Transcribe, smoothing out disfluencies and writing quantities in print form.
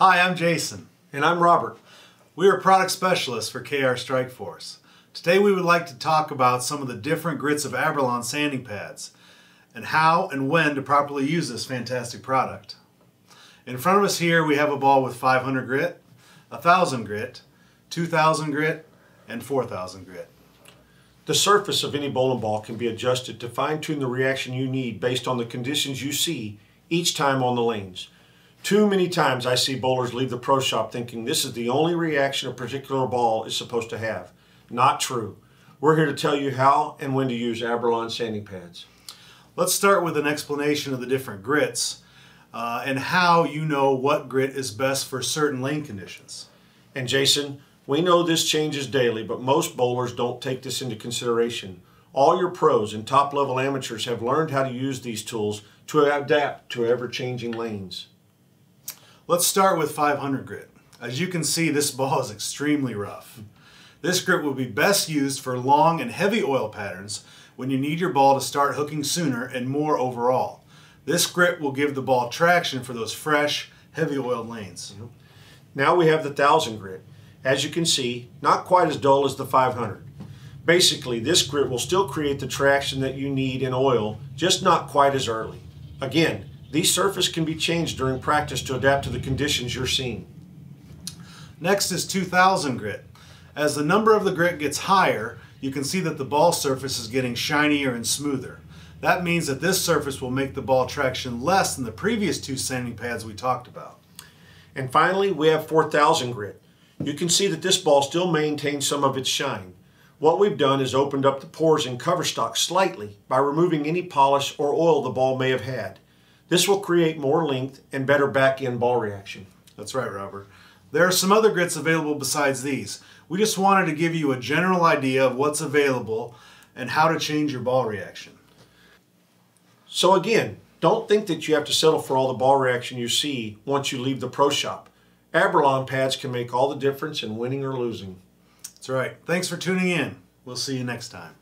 Hi, I'm Jason. And I'm Robert. We are product specialists for KR Strikeforce. Today we would like to talk about some of the different grits of Avalon sanding pads and how and when to properly use this fantastic product. In front of us here we have a ball with 500 grit, 1000 grit, 2000 grit, and 4000 grit. The surface of any bowling ball can be adjusted to fine-tune the reaction you need based on the conditions you see each time on the lanes. Too many times I see bowlers leave the pro shop thinking this is the only reaction a particular ball is supposed to have. Not true. We're here to tell you how and when to use Avalon sanding pads. Let's start with an explanation of the different grits and how you know what grit is best for certain lane conditions. And Jason, we know this changes daily, but most bowlers don't take this into consideration. All your pros and top-level amateurs have learned how to use these tools to adapt to ever-changing lanes. Let's start with 500 grit. As you can see, this ball is extremely rough. This grit will be best used for long and heavy oil patterns when you need your ball to start hooking sooner and more overall. This grit will give the ball traction for those fresh, heavy oiled lanes. Now we have the 1000 grit. As you can see, not quite as dull as the 500. Basically, this grit will still create the traction that you need in oil, just not quite as early. Again, these surfaces can be changed during practice to adapt to the conditions you're seeing. Next is 2000 grit. As the number of the grit gets higher, you can see that the ball surface is getting shinier and smoother. That means that this surface will make the ball traction less than the previous two sanding pads we talked about. And finally, we have 4000 grit. You can see that this ball still maintains some of its shine. What we've done is opened up the pores in cover stock slightly by removing any polish or oil the ball may have had. This will create more length and better back-end ball reaction. That's right, Robert. There are some other grits available besides these. We just wanted to give you a general idea of what's available and how to change your ball reaction. So again, don't think that you have to settle for all the ball reaction you see once you leave the pro shop. Avalon pads can make all the difference in winning or losing. That's right. Thanks for tuning in. We'll see you next time.